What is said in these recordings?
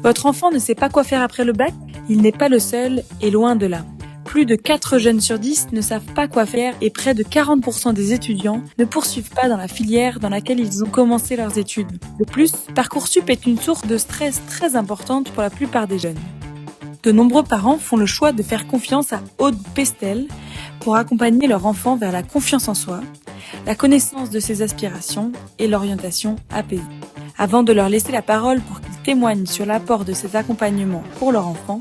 Votre enfant ne sait pas quoi faire après le bac? Il n'est pas le seul, et loin de là. Plus de 4 jeunes sur 10 ne savent pas quoi faire et près de 40% des étudiants ne poursuivent pas dans la filière dans laquelle ils ont commencé leurs études. De plus, Parcoursup est une source de stress très importante pour la plupart des jeunes. De nombreux parents font le choix de faire confiance à Aude Pestel pour accompagner leur enfant vers la confiance en soi, la connaissance de ses aspirations et l'orientation apaisée. Avant de leur laisser la parole pour qu'ils témoignent sur l'apport de ces accompagnements pour leur enfant,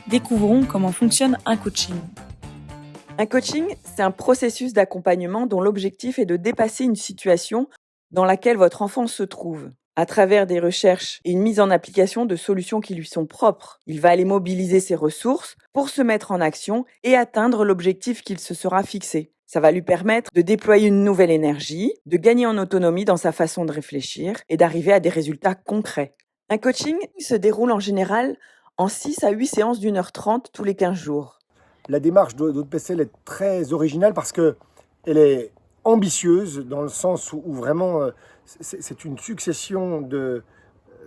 découvrons comment fonctionne un coaching. Un coaching, c'est un processus d'accompagnement dont l'objectif est de dépasser une situation dans laquelle votre enfant se trouve, à travers des recherches et une mise en application de solutions qui lui sont propres. Il va aller mobiliser ses ressources pour se mettre en action et atteindre l'objectif qu'il se sera fixé. Ça va lui permettre de déployer une nouvelle énergie, de gagner en autonomie dans sa façon de réfléchir et d'arriver à des résultats concrets. Un coaching se déroule en général en 6 à 8 séances d'1h30 tous les 15 jours. La démarche d'Aude Pestel est très originale parce qu'elle est ambitieuse dans le sens où vraiment c'est une succession de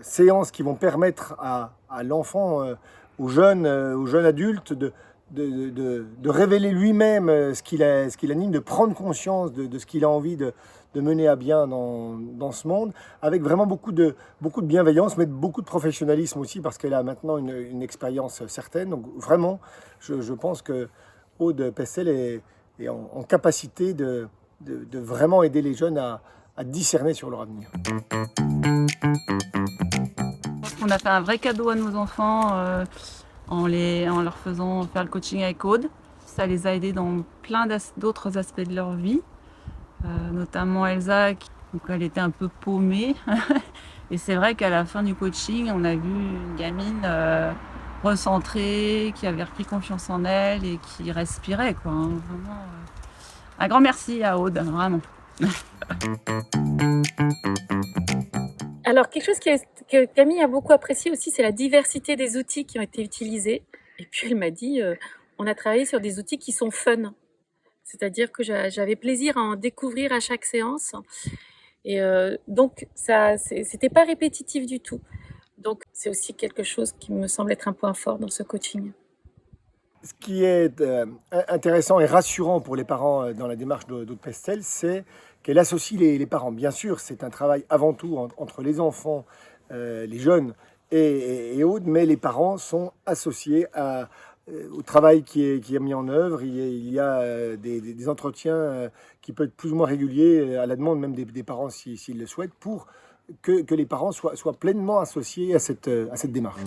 séances qui vont permettre à l'enfant, au jeune adulte de révéler lui-même ce qu'il anime, de prendre conscience de ce qu'il a envie de mener à bien dans ce monde, avec vraiment beaucoup de bienveillance, mais beaucoup de professionnalisme aussi, parce qu'elle a maintenant une expérience certaine. Donc vraiment, je pense que Aude Pestel est en capacité de vraiment aider les jeunes à discerner sur leur avenir. On a fait un vrai cadeau à nos enfants en leur faisant faire le coaching avec Aude. Ça les a aidés dans plein d'autres aspects de leur vie, notamment Elsa, donc elle était un peu paumée. Et c'est vrai qu'à la fin du coaching, on a vu une gamine recentrée, qui avait repris confiance en elle et qui respirait, quoi, hein. Vraiment, un grand merci à Aude, vraiment. Alors, quelque chose que Camille a beaucoup apprécié aussi, c'est la diversité des outils qui ont été utilisés. Et puis, elle m'a dit, on a travaillé sur des outils qui sont fun. C'est-à-dire que j'avais plaisir à en découvrir à chaque séance. Et donc, c'était pas répétitif du tout. Donc, c'est aussi quelque chose qui me semble être un point fort dans ce coaching. Ce qui est intéressant et rassurant pour les parents dans la démarche d'Aude Pestel, c'est qu'elle associe les parents. Bien sûr, c'est un travail avant tout entre les enfants, les jeunes et Aude, mais les parents sont associés au travail qui est mis en œuvre. Il y a des entretiens qui peuvent être plus ou moins réguliers, à la demande même des parents s'ils le souhaitent, pour que les parents soient pleinement associés à cette démarche.